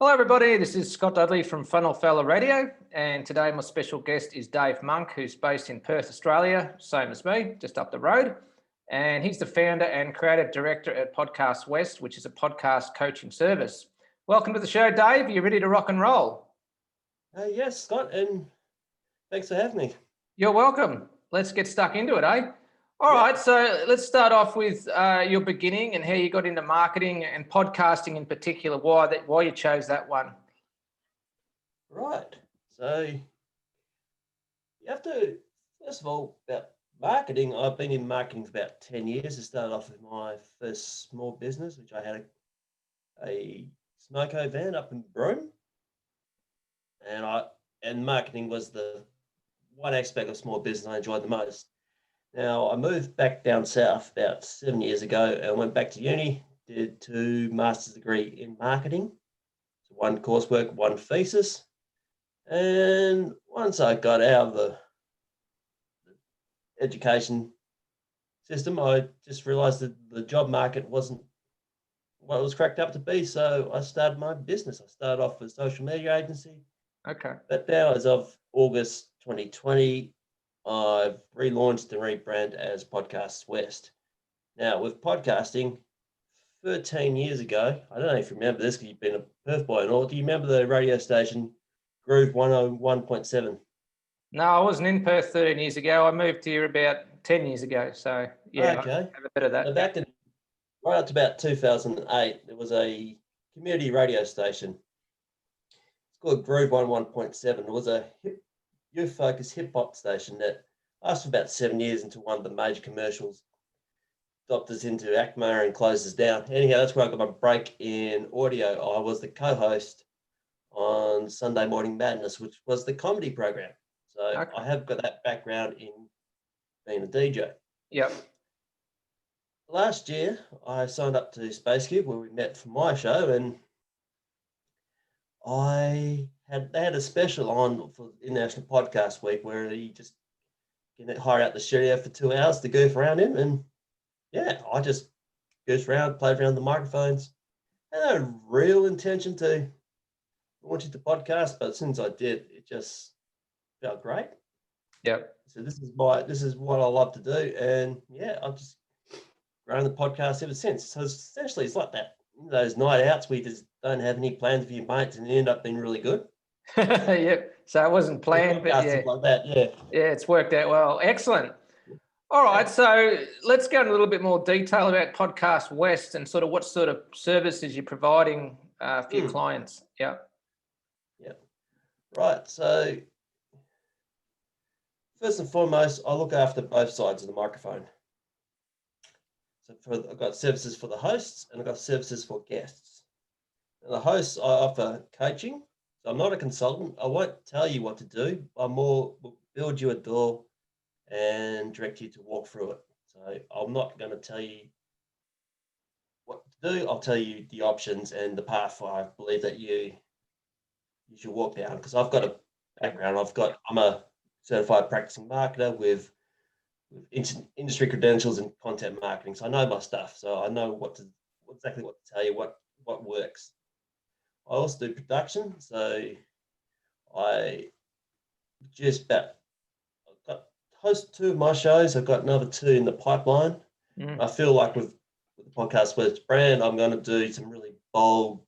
Hello everybody, this is Scott Dudley from Funnel Fella Radio, and today my special guest is Dave Monk, who's based in Perth, Australia, same as me, just up the road. And he's the founder and creative director at Podcast West, which is a podcast coaching service. Welcome to the show, Dave. Are you ready to rock and roll? Yes, Scott, and thanks for having me. You're welcome. Let's get stuck into it, eh? All right, so let's start off with your beginning and how you got into marketing and podcasting in particular, why you chose that one. Right, so you have to, first of all, about marketing. I've been in marketing for about 10 years. I started off with my first small business, which I had a smoko van up in Broome. And marketing was the one aspect of small business I enjoyed the most. Now, I moved back down south about 7 years ago and went back to uni, did 2 master's degree in marketing, so 1 coursework, 1 thesis. And once I got out of the education system, I just realized that the job market wasn't what it was cracked up to be. So I started my business. I started off with a social media agency. Okay. But now, as of August 2020, I've relaunched and rebranded as Podcast West. Now, with podcasting, 13 years ago, I don't know if you remember this because you've been a Perth boy and all. Do you remember the radio station Groove 101.7? No, I wasn't in Perth 13 years ago. I moved here about 10 years ago. So, yeah, Okay. I have a bit of that. So back in, right up to about 2008, there was a community radio station. It's called Groove 101.7. It was a youth-focused hip-hop station that lasted about 7 years until one of the major commercials dropped us into ACMA and closed us down. Anyhow, that's where I got my break in audio. I was the co-host on Sunday Morning Madness, which was the comedy program. So okay. I have got that background in being a DJ. Yep. Last year, I signed up to Space Cube where we met for my show, and they had a special on for International Podcast Week where you just get hired out the studio for 2 hours to goof around him. And yeah, I just goofed around, played around the microphones. I had no real intention to launch into podcast, but since I did, it just felt great. Yep. So this is what I love to do. And yeah, I've just grown the podcast ever since. So essentially it's like that, those night outs where you just don't have any plans for your mates and it end up being really good. Yep. So it wasn't planned, but yeah. Like that, yeah. Yeah, it's worked out well. Excellent. All right, so let's go into a little bit more detail about Podcast West and sort of what sort of services you're providing for your clients. Yeah. Yeah. Right. So first and foremost, I look after both sides of the microphone. So I've got services for the hosts and I've got services for guests. And the hosts, I offer coaching. So I'm not a consultant. I won't tell you what to do. I more will build you a door and direct you to walk through it. So I'm not going to tell you what to do. I'll tell you the options and the path I believe that you should walk down. Because I've got a background. I'm a certified practicing marketer with industry credentials in content marketing. So I know my stuff. So I know exactly what to tell you, what works. I also do production, so I host 2 of my shows. I've got another 2 in the pipeline. I feel like with the Podcast West brand, I'm going to do some really bold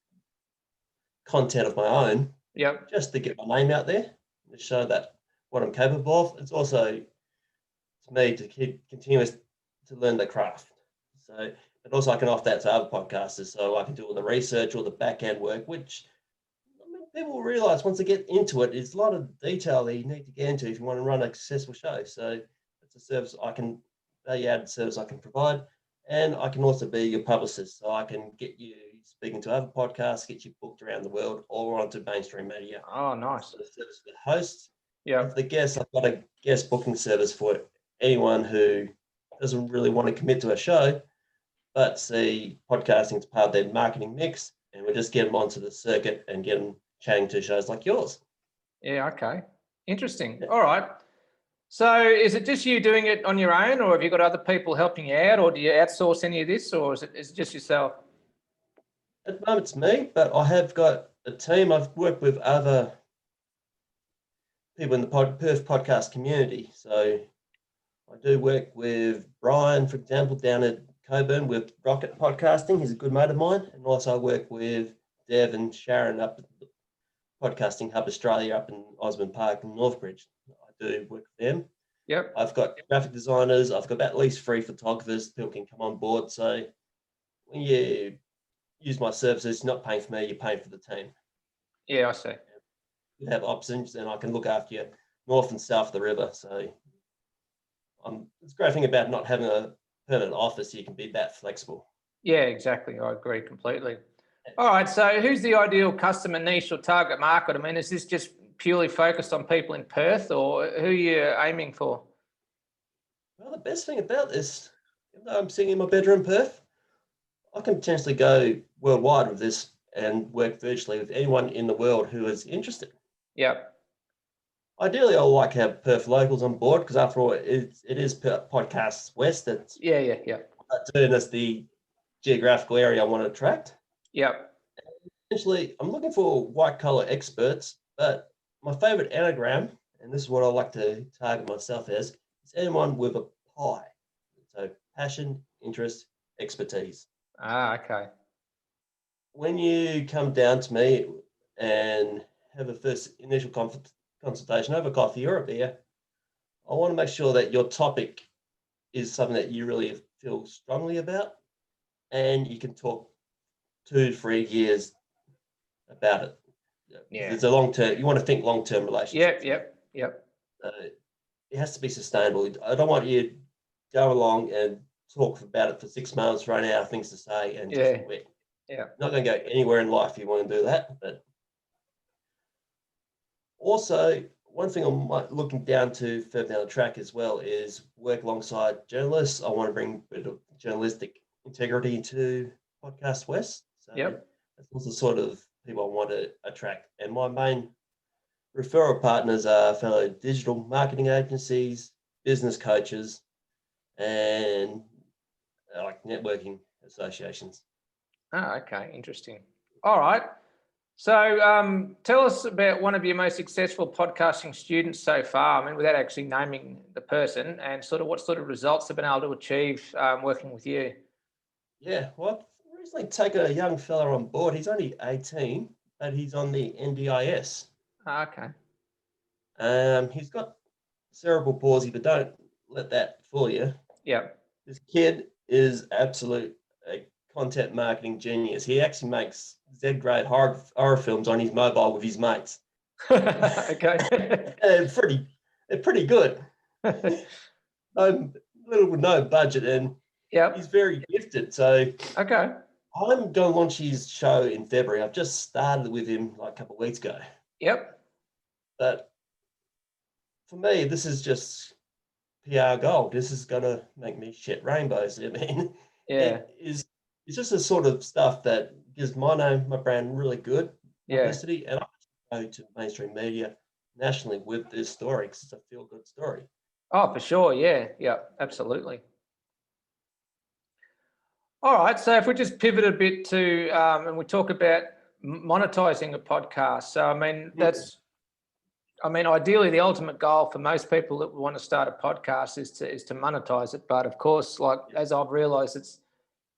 content of my own. Yep. Just to get my name out there, to show that what I'm capable of. It's also to me to keep continuous to learn the craft. So. But also I can offer that to other podcasters, so I can do all the research, all the back-end work, which people realize once they get into it, it's a lot of detail that you need to get into if you want to run a successful show. So it's a service value-added service I can provide, and I can also be your publicist, so I can get you speaking to other podcasts, get you booked around the world, or onto mainstream media. Oh, nice. So the service for the hosts. Yeah. For the guests, I've got a guest booking service for anyone who doesn't really want to commit to a show, but see podcasting as part of their marketing mix, and we'll just get them onto the circuit and get them chatting to shows like yours. Yeah, okay. Interesting. Yeah. All right. So is it just you doing it on your own, or have you got other people helping you out, or do you outsource any of this, or is it just yourself? At the moment, it's me, but I have got a team. I've worked with other people in the Perth podcast community. So I do work with Brian, for example, down at Coburn with Rocket Podcasting. He's a good mate of mine. And also I work with Dev and Sharon up at the Podcasting Hub Australia up in Osborne Park and Northbridge. I do work with them. Yep. I've got graphic designers. I've got at least 3 photographers. People can come on board. So when you use my services, you're not paying for me, you're paying for the team. Yeah, I see. You have options, and I can look after you north and south of the river. So it's a great thing about not having a permanent office. You can be that flexible. Yeah, exactly. I agree completely. All right. So who's the ideal customer niche or target market? I mean, is this just purely focused on people in Perth, or who are you aiming for? Well, the best thing about this, even though I'm sitting in my bedroom in Perth, I can potentially go worldwide with this and work virtually with anyone in the world who is interested. Yep. Ideally, I would like to have Perth locals on board because, after all, it is Podcasts West that's Yeah. doing us the geographical area I want to attract. Yep. Essentially, I'm looking for white collar experts, but my favorite anagram, and this is what I like to target myself as, is anyone with a pie. So passion, interest, expertise. Ah, okay. When you come down to me and have a first initial consultation over coffee or a beer, I want to make sure that your topic is something that you really feel strongly about, and you can talk 2 to 3 years about it. Yeah. It's a long-term. You want to think long-term relationship. Yep. It has to be sustainable. I don't want you to go along and talk about it for 6 months, run out of things to say, and just quit. Yeah. Not going to go anywhere in life if you want to do that. But also, one thing I'm looking down to further down the track as well is work alongside journalists. I want to bring a bit of journalistic integrity into Podcast West. So Yep. that's the sort of people I want to attract. And my main referral partners are fellow digital marketing agencies, business coaches, and like networking associations. Ah, okay. Interesting. All right. So tell us about one of your most successful podcasting students so far. I mean, without actually naming the person, and sort of what sort of results they've been able to achieve working with you. Yeah, well, I've recently taken a young fella on board. He's only 18, but he's on the NDIS. Ah, okay. He's got cerebral palsy, but don't let that fool you. Yeah. This kid is absolute a content marketing genius. He actually makes Z-grade horror films on his mobile with his mates. Okay. They're pretty good. Little with no budget, and Yep. he's very gifted. So Okay. I'm going to launch his show in February. I've just started with him like a couple of weeks ago. Yep. But for me, this is just PR gold. This is going to make me shit rainbows. I mean, Yeah. it's just the sort of stuff that gives my name, my brand really good publicity. And I go to mainstream media nationally with this story because it's a feel-good story. Oh, for sure. Yeah, absolutely. All right. So if we just pivot a bit to, and we talk about monetizing a podcast. So, I mean, ideally the ultimate goal for most people that want to start a podcast is to monetize it. But of course, like as I've realized, it's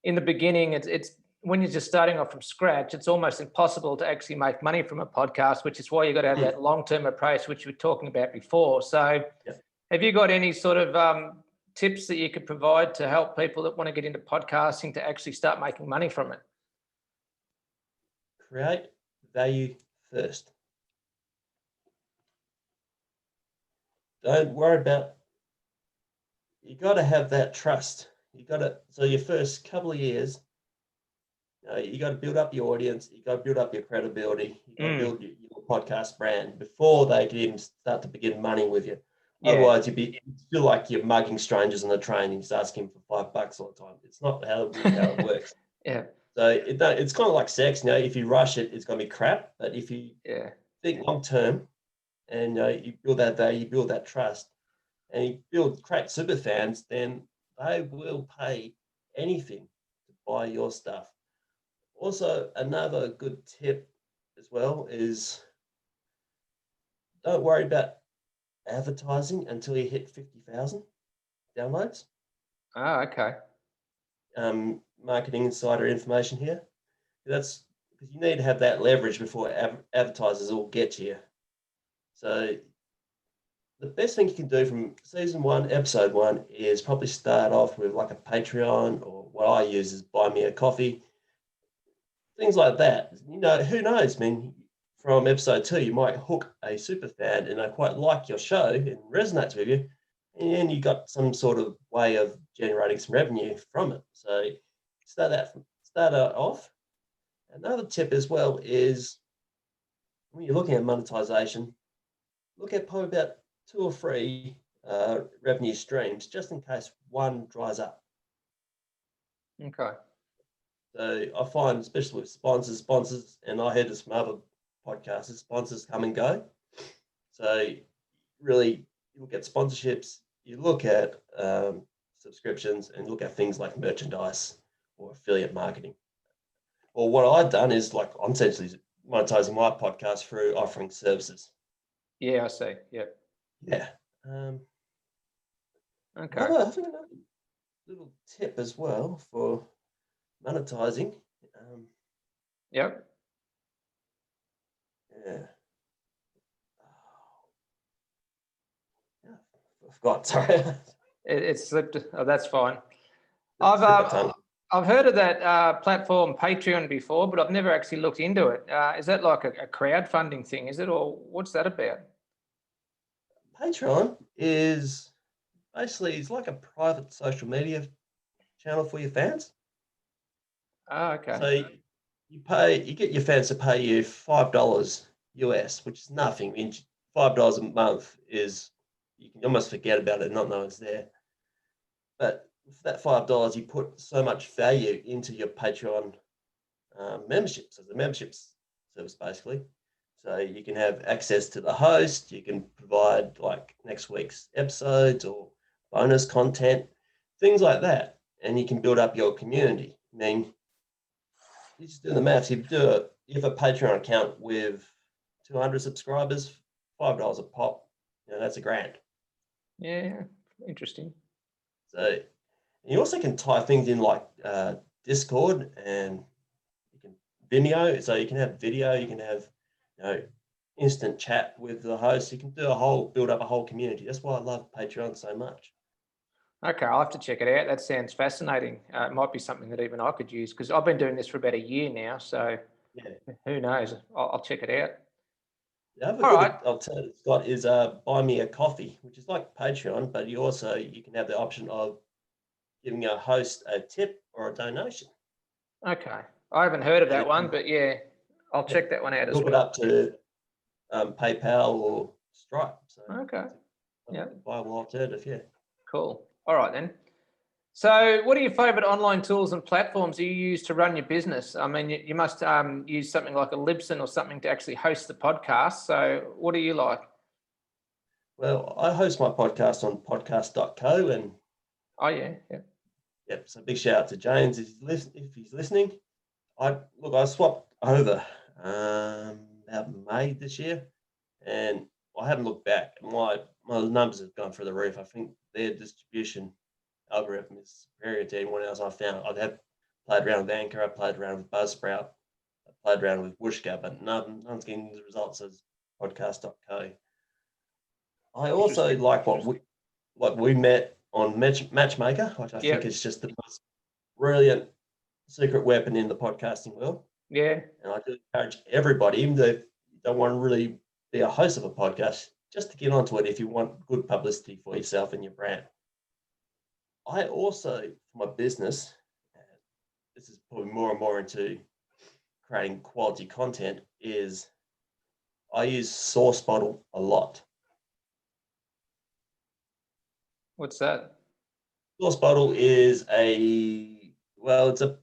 in the beginning, it's when you're just starting off from scratch, it's almost impossible to actually make money from a podcast, which is why you've got to have that long-term approach, which we were talking about before. So have you got any sort of tips that you could provide to help people that want to get into podcasting to actually start making money from it? Create value first. Don't worry about, you got to have that trust. So your first couple of years, you got to build up your audience. You got to build up your credibility. You got to build your podcast brand before they can even start to begin money with you. Yeah. Otherwise, you feel like you're mugging strangers on the train and you start asking for $5 all the time. It's not how it works. Yeah. So it's kind of like sex. If you rush it, it's going to be crap. But if you think long term, and you build that value, you build that trust, and you create super fans, then they will pay anything to buy your stuff. Also, another good tip as well is don't worry about advertising until you hit 50,000 downloads. Ah, okay. Marketing insider information here. That's because you need to have that leverage before advertisers will get to you. So the best thing you can do from season 1, episode 1 is probably start off with like a Patreon, or what I use is buy me a coffee, things like that. Who knows? I mean, from episode 2, you might hook a super fan and they quite like your show and resonates with you. And then you got some sort of way of generating some revenue from it. So start off. Another tip as well is when you're looking at monetization, look at probably about 2 or 3 revenue streams, just in case one dries up. Okay. So I find, especially with sponsors, and I heard this from other podcasters, sponsors come and go. So really, you look at sponsorships, you look at subscriptions, and look at things like merchandise or affiliate marketing. Or what I've done is I'm essentially monetizing my podcast through offering services. Yeah, I see. Yep. Yeah. Okay. I think another little tip as well for monetizing. Yep. Yeah. I forgot. Sorry. It slipped. Oh, that's fine. Slip my tongue. I've heard of that platform Patreon before, but I've never actually looked into it. Is that like a crowdfunding thing? Is it, or what's that about? Patreon is basically it's like a private social media channel for your fans. Oh, okay. So you get your fans to pay you $5 US, which is nothing. I mean, $5 a month is you can almost forget about it and not know it's there. But for that $5, you put so much value into your Patreon membership. So the membership service basically. So you can have access to the host. You can provide like next week's episodes or bonus content, things like that, and you can build up your community. I mean, you just do the maths. You have a Patreon account with 200 subscribers, $5 a pop. That's $1,000. Yeah, interesting. So you also can tie things in like Discord, and you can Vimeo. So you can have video. You can have instant chat with the host. You can build up a whole community. That's why I love Patreon so much. Okay, I'll have to check it out. That sounds fascinating. It might be something that even I could use because I've been doing this for about a year now. So Yeah. who knows? I'll check it out. The other All good right. alternative it's got is buy me a coffee, which is like Patreon, but you can have the option of giving a host a tip or a donation. Okay. I haven't heard of And that one, but yeah, I'll check that one out as hook it well. up to PayPal or Stripe. So Okay. Yeah. a viable alternative, yeah. Cool. All right then. So what are your favorite online tools and platforms you use to run your business? I mean, you must use something like a Libsyn or something to actually host the podcast. So what do you like? Well, I host my podcast on podcast.co, and Oh, yeah. yep, so big shout out to James if he's listening. I swapped over about May this year, and I haven't looked back. My numbers have gone through the roof. I think their distribution algorithm is superior to anyone else I've found. I've played around with Anchor, I played around with Buzzsprout, I played around with Whooshka, but none's getting the results as podcast.co. I also like what we met on Matchmaker, which I think is just the most brilliant secret weapon in the podcasting world. Yeah. And I do encourage everybody, even though you don't want to really be a host of a podcast, just to get onto it if you want good publicity for yourself and your brand. I also, for my business, this is probably more and more into creating quality content, is I use Source Bottle a lot. What's that? Source Bottle is it's a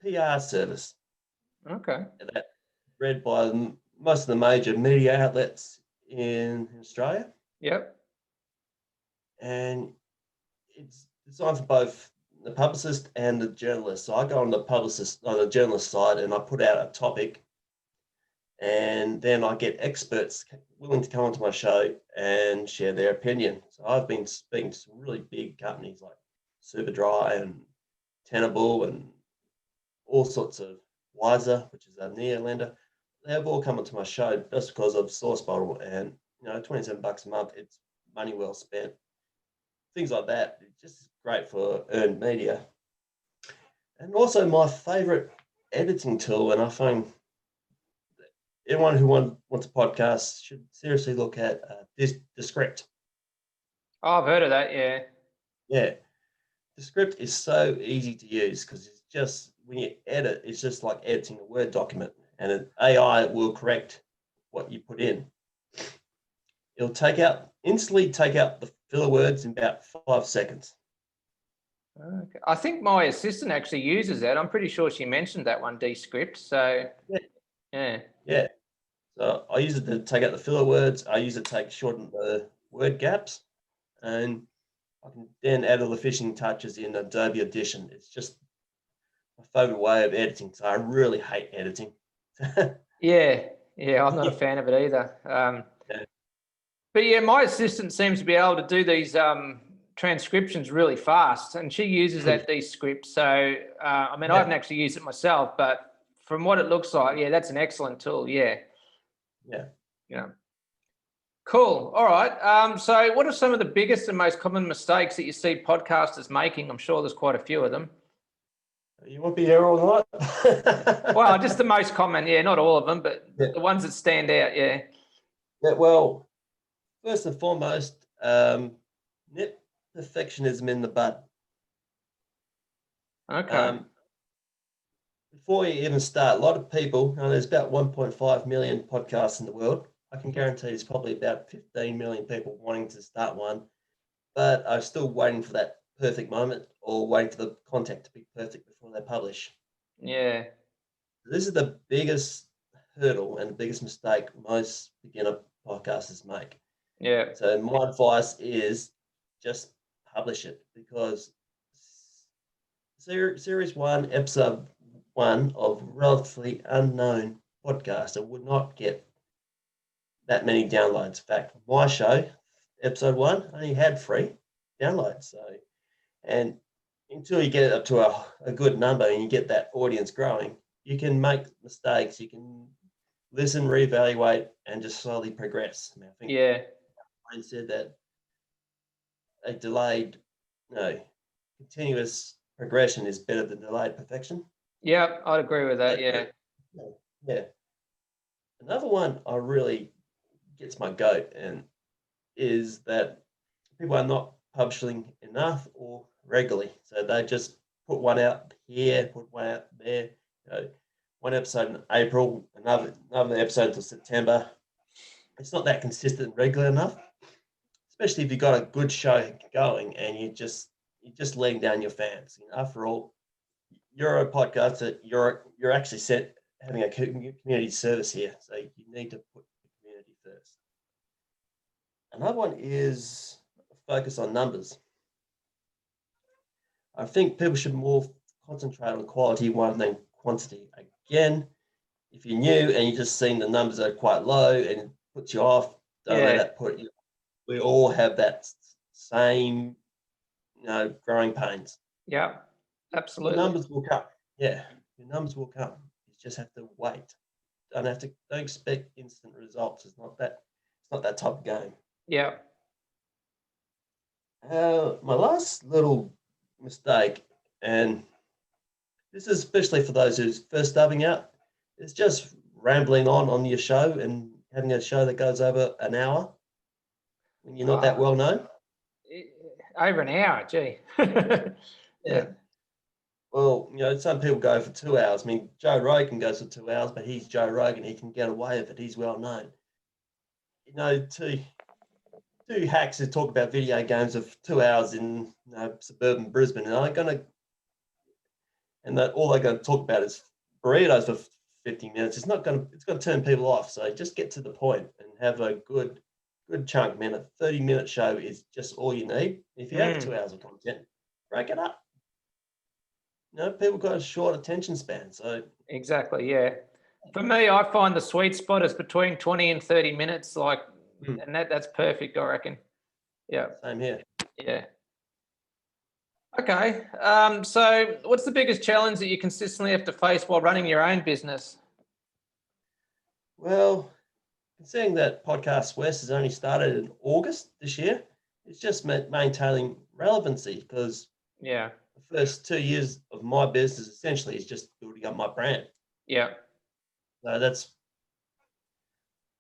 PR service. Okay. That read by most of the major media outlets in Australia. Yep. And it's designed for both the publicist and the journalist. So I go on the journalist side, and I put out a topic, and then I get experts willing to come onto my show and share their opinion. So I've been speaking to some really big companies like Superdry and Tenable and all sorts of Wiser, which is a neo lender. They've all come onto my show just because of Source Bottle, and 27 bucks a month, it's money well spent. Things like that, it's just great for earned media. And also my favorite editing tool, and I find everyone who wants a podcast should seriously look at Descript. Oh, I've heard of that. Yeah. Yeah, Descript is so easy to use because it's just when you edit, it's just like editing a Word document, and an AI will correct what you put in. It'll instantly take out the filler words in about 5 seconds. Okay. I think my assistant actually uses that. I'm pretty sure she mentioned that one, Descript. So Yeah. So I use it to take out the filler words. I use it to shorten the word gaps, and I can then add all the finishing touches in Adobe Audition. It's just my favorite way of editing. So I really hate editing. yeah, I'm not a fan of it either. Yeah. But yeah, my assistant seems to be able to do these transcriptions really fast, and she uses that Descript. So I haven't actually used it myself, but from what it looks like, yeah, that's an excellent tool. Yeah. Cool. All right. So what are some of the biggest and most common mistakes that you see podcasters making? I'm sure there's quite a few of them. You won't be here all night. Well, just the most common, yeah, not all of them, but the ones that stand out, yeah. Well, first and foremost, nip perfectionism in the bud. Okay. Before you even start, a lot of people, there's about 1.5 million podcasts in the world. I can guarantee there's probably about 15 million people wanting to start one, but are still waiting for that perfect moment or waiting for the content to be perfect before they publish. Yeah. This is the biggest hurdle and the biggest mistake most beginner podcasters make. Yeah. So my advice is just publish it, because series 1, episode 1 of relatively unknown podcaster would not get that many downloads. In fact, my show, episode 1, only had 3 downloads. So, and until you get it up to a good number and you get that audience growing, you can make mistakes. You can listen, reevaluate, and just slowly progress. I think Wayne said that a delayed, continuous progression is better than delayed perfection. Yeah, I'd agree with that. Yeah. Another one I really gets my goat and is that people are not publishing enough or regularly. So they just put one out here, put one out there. One episode in April, another episode until September. It's not that consistent and regular enough, especially if you've got a good show going and you're just letting down your fans. After all, you're a podcaster. You're actually having a community service here, so you need to put the community first. Another one is focus on numbers. I think people should more concentrate on quality rather than quantity. Again, if you're new and you're just seeing the numbers are quite low and it puts you off, don't let that put you. We all have that same, growing pains. Yeah, absolutely. Your numbers will come. Yeah, your numbers will come. You just have to wait. Don't expect instant results. It's not that type of game. Yeah. My last little mistake, and this is especially for those who's first starting out, is just rambling on your show and having a show that goes over an hour when you're not that well known. Over an hour, gee. Yeah. Well, some people go for 2 hours. I mean, Joe Rogan goes for 2 hours, but he's Joe Rogan. He can get away with it. He's well known. Two hacks who talk about video games of 2 hours in suburban Brisbane, and all they're going to talk about is burritos for 50 minutes. It's going to turn people off. So just get to the point and have a good chunk minute. 30-minute show is just all you need. If you have 2 hours of content, break it up. People got a short attention span. So exactly, yeah. For me, I find the sweet spot is between 20 and 30 minutes, Mm. and that's perfect, I reckon. Yeah, Same here. yeah. Okay, so what's the biggest challenge that you consistently have to face while running your own business? Well, considering that Podcast West has only started in August this year, it's just maintaining relevancy because Yeah, the first 2 years of my business essentially is just building up my brand. yeah, So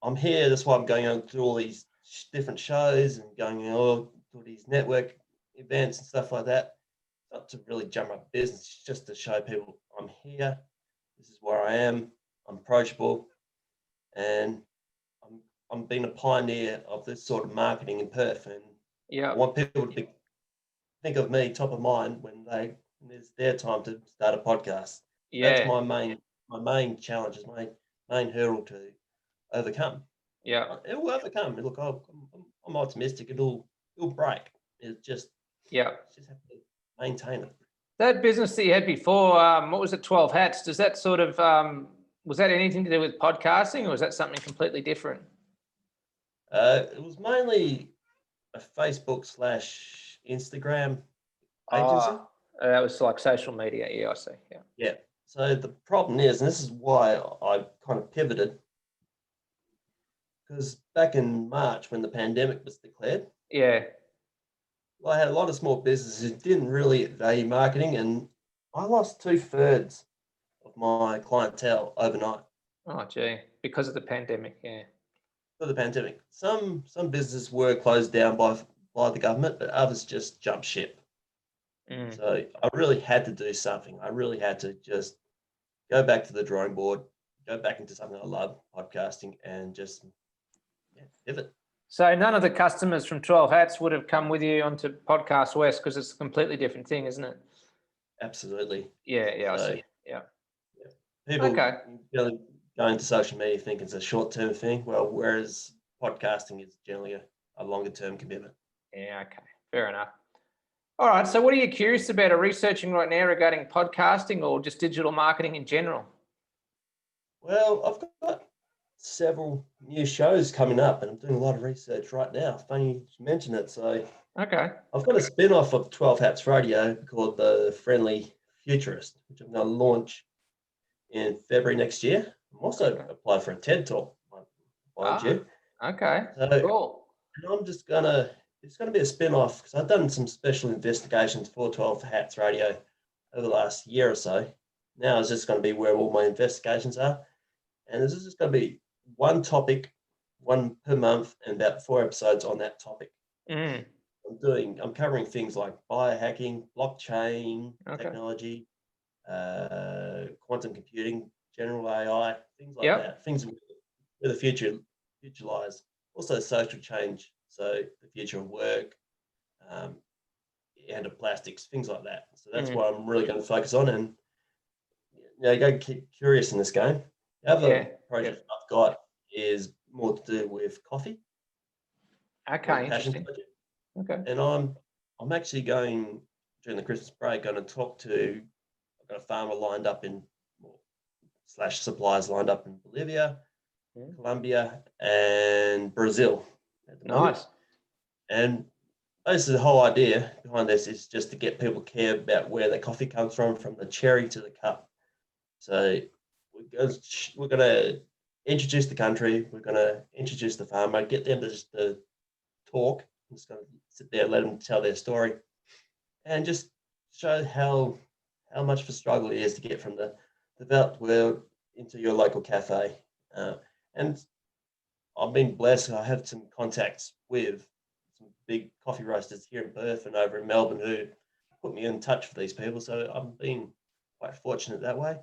I'm here. That's why I'm going on to all these different shows and going all to these network events and stuff like that. Not to really jump up business, it's just to show people I'm here. This is where I am. I'm approachable, and I'm being a pioneer of this sort of marketing in Perth. And I yeah, want people to think of me top of mind when it's their time to start a podcast. That's yeah, my main challenge, is my main hurdle to overcome. yeah, It will overcome. Look, I'm optimistic. It'll break. yeah. Just have to maintain it. That business that you had before, what was it, 12 Hats? Does that sort of, was that anything to do with podcasting or was that something completely different? It was mainly a Facebook / Instagram agency. Ah, that was like social media. Yeah, I see. Yeah. Yeah. So the problem is, and this is why I kind of pivoted, because back in March when the pandemic was declared, Yeah. I had a lot of small businesses who didn't really value marketing, and I lost 2/3 of my clientele overnight Oh, gee, because of the pandemic. Yeah. for the pandemic. Some businesses were closed down by the government, but others just jumped ship. Mm. So I really had to do something. I really had to just go back to the drawing board, go back into something I love, podcasting, and just pivot. So none of the customers from 12 Hats would have come with you onto Podcast West because it's a completely different thing, isn't it? Absolutely. Yeah, yeah, I So see. Yeah. people Okay. go into social media think it's a short-term thing, well, whereas podcasting is generally a longer-term commitment. Yeah, okay. Fair enough. All right. So what are you curious about or researching right now regarding podcasting or just digital marketing in general? Well, I've got several new shows coming up, and I'm doing a lot of research right now. Funny you mention it. So Okay. I've got a spin-off of 12 Hats Radio called The Friendly Futurist, which I'm going to launch in February next year. I'm also applied for a TED Talk, mind you. Okay. So Cool. and it's going to be a spin-off because I've done some special investigations for 12 Hats Radio over the last year or so. Now it's just going to be where all my investigations are. And this is just going to be one topic, one per month, and about 4 episodes on that topic. Mm. I'm covering things like biohacking, blockchain, Okay. technology, quantum computing, general AI, things like Yep. that. Things where the future lies. Also social change, so the future of work, and of plastics, things like that. So that's Mm. what I'm really going to focus on, and you go keep curious in this game. The other Yeah. project I've got is more to do with coffee. Okay. Passion Interesting. project. Okay. And I'm actually going during the Christmas break. I've got a farmer lined up in / suppliers lined up in Bolivia, Colombia, and Brazil at the moment. Nice. And basically, the whole idea behind this is just to get people to care about where their coffee comes from the cherry to the cup. So we're going to introduce the country. We're going to introduce the farmer, get them to just talk. I'm just going to sit there, let them tell their story, and just show how much of a struggle it is to get from the developed world into your local cafe. And I've been blessed. I have some contacts with some big coffee roasters here in Perth and over in Melbourne who put me in touch with these people. So I've been quite fortunate that way.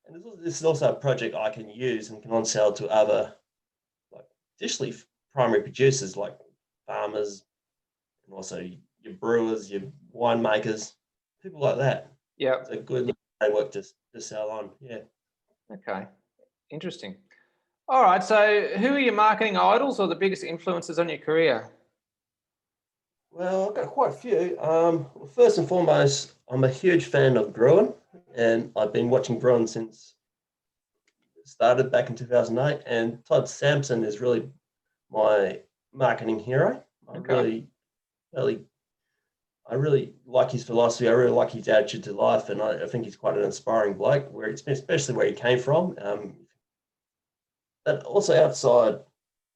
And this is also a project I can use and can on sell to other, like, additionally primary producers like farmers and also your brewers, your winemakers, people like that. Yeah. It's a good framework to sell on. Yeah. Okay. Interesting. All right. So who are your marketing idols or the biggest influences on your career? Well, I've got quite a few. First and foremost, I'm a huge fan of Bruin, and I've been watching Bruin since started back in 2008, and Todd Sampson is really my marketing hero. Okay. I really like his philosophy. I really like his attitude to life, and I think he's quite an inspiring bloke. Especially where he came from. But also outside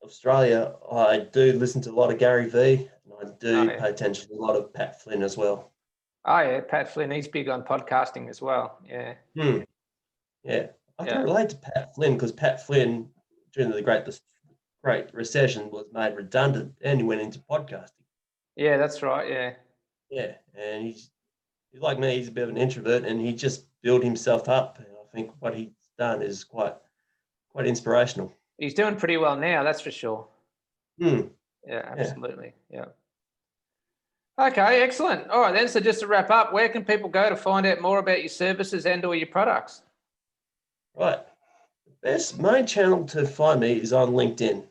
Australia, I do listen to a lot of Gary Vee, and I Oh, do yeah. pay attention to a lot of Pat Flynn as well. Oh, yeah. Pat Flynn, he's big on podcasting as well. Yeah. Hmm. Yeah, I can Yeah. relate to Pat Flynn because Pat Flynn, during the Great Recession, was made redundant and he went into podcasting. Yeah, that's right. Yeah. Yeah, and he's like me. He's a bit of an introvert, and he just built himself up. And I think what he's done is quite inspirational. He's doing pretty well now, that's for sure. Hmm. Yeah, Yeah. absolutely. Yeah. Okay, excellent. All right then, so just to wrap up, where can people go to find out more about your services and or your products? Right. The best main channel to find me is on LinkedIn.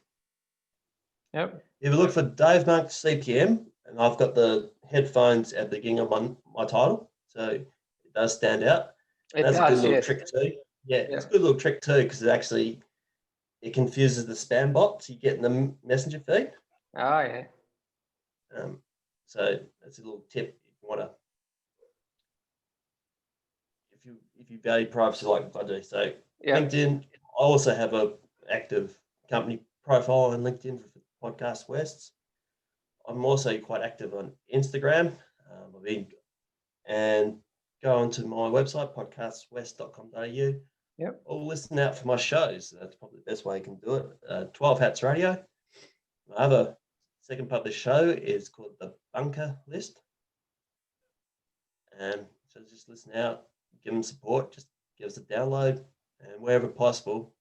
Yep. If you look for Dave Monk CPM, and I've got the headphones at the beginning of my title, so it does stand out. It That's a good does, little yes. trick too. Yeah, Yeah. it's a good little trick too because it confuses the spam bots you get in the messenger feed. Oh, yeah. So that's a little tip if you want to, if you value privacy like I do. So Yeah. LinkedIn, I also have a active company profile on LinkedIn for Podcast Wests. I'm also quite active on Instagram. And go onto my website, podcastwest.com.au. Yep. Or listen out for my shows. That's probably the best way you can do it. 12 Hats Radio. My other second published show is called The Bunker List. And so just listen out, give them support, just give us a download, and wherever possible,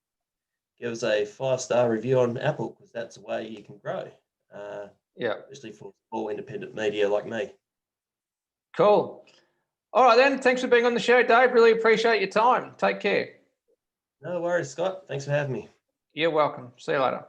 give us a 5-star review on Apple because that's the way you can grow. Yeah. Especially for small independent media like me. Cool. All right then. Thanks for being on the show, Dave. Really appreciate your time. Take care. No worries, Scott. Thanks for having me. You're welcome. See you later.